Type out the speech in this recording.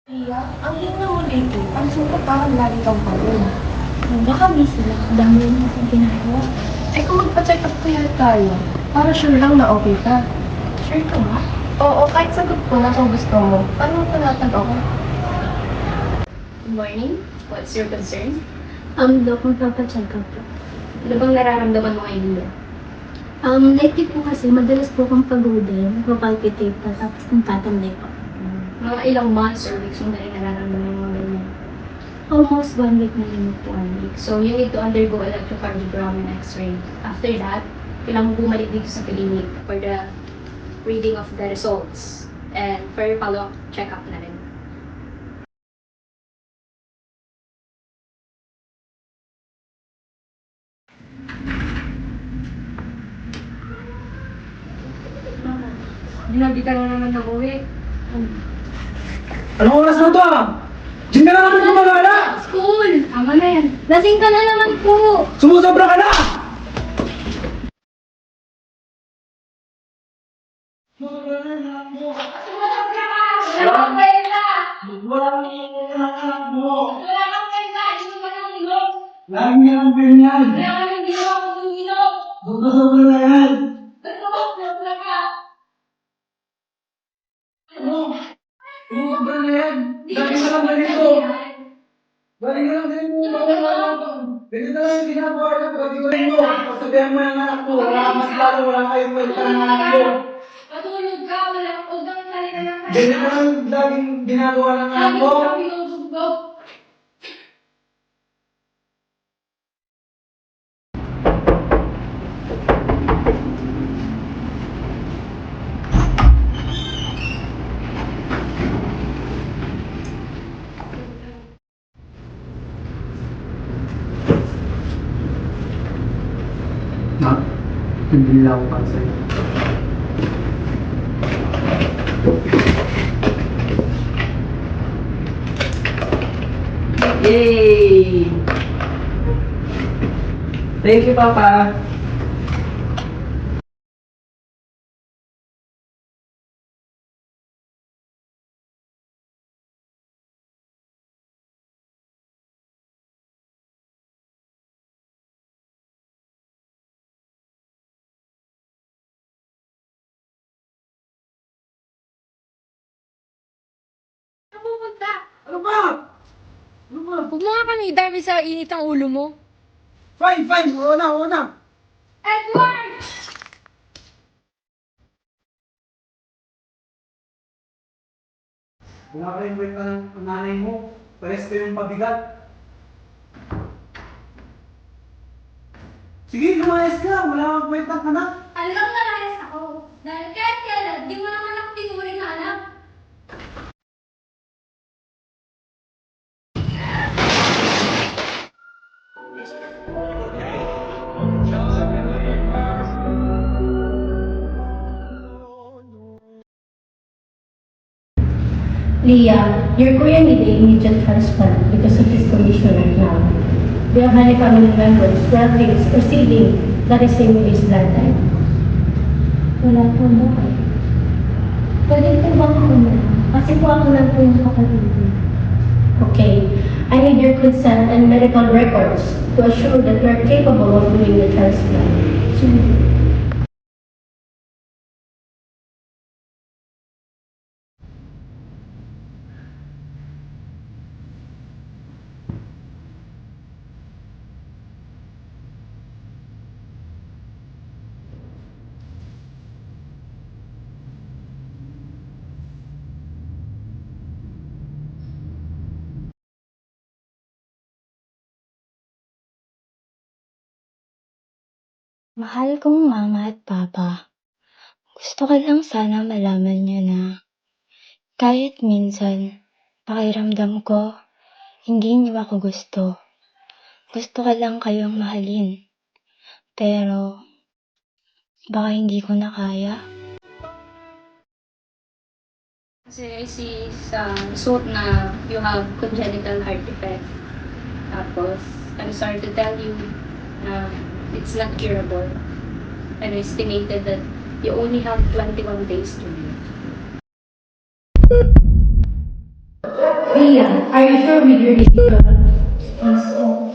Iya, ang hina mo lately. Ang sukat parang lagi kang pagod. Baka busy lang. Dami mo kasi ginagawa. Eh kung magpa-check up kaya tayo, para sure lang na okay ka. Sure ka ba? Oo, kahit sagot ko na kung gusto mo. Paano panatag ako? Good morning. What's your concern? Dok, magpapacheck up po. Ano bang nararamdaman mo ngayon, Lilo? Lately po kasi, madalas po akong pagodin, magpapalpitate pa, tapos nagtatamlay po. Mga ilang months or weeks mo na rin nararamdaman yung mga ganyan. Almost 1 week na rin po. 1 week. So, you need to undergo electrocardiogram and x-ray. After that, kailangan mo bumalik dito sa clinic for the reading of the results and for your follow-up check-up na rin. Ginabi ka na naman ng uwi. Anong oras na to ah? Diyan ka na naman gumagala! School! Tama na yan. Lasing ka na naman po! Sumusobra ka na! Wala kang kwenta! Walang anak mo! Wala kang kwenta! Ito ba nang ilong? Lagi nga ang ganyan! Kaya ka nang ginawa ko yung ilong! Sumusobra na yan! Gusto mo, sobra ka! Ano? Sumusobra na yan! Lagi ka lang ganito! Lagi ka lang ganito! Ganito lang yung ginagawa niya pag iwan mo! Pagsabihan mo yung anak mo! Wala kang mas lalo! Wala kayong kwenta ng anak mo! Matulog ka! Wala kang huwag kang salita ng Ganito lang laging ginagawa ng anak Lagi mo! ka binubugbog! Ma, hindi lang ako para sa'yo. Yay! Thank you, Papa. Saan pupunta? Ano ba? Ano ba? Huwag mo nga kami dami sa init ang ulo mo. Fine, fine. Oo na, oo na. Edward! Wala ka rin kwenta ng nanay mo. Pares ko yung pabigat. Sige, lumayas ka. Wala kang kwentang anak. Alam na layas ako. Dahil kahit kailan, di mo naman ako tinuring na anak. Leah, your kuya need an immediate transplant because of his condition right now. Do you have any family members, relatives, or siblings that is same with his blood type? Wala po ba? Pwede po bang ako na? Kasi po ako lang po yung kapatid ko. Okay. I need your consent and medical records to assure that you are capable of doing the transplant. Sige. Mahal kong mama at papa, gusto ko lang sana malaman niyo na kahit minsan pakiramdam ko hindi niyo ako gusto. Gusto ko lang kayong mahalin. Pero baka hindi ko na kaya. Kasi I see sa result na you have congenital heart defect. Tapos, I'm sorry to tell you na it's not curable. And estimated that you only have 21 days to live. Ria, are you sure with your decision? Yes po.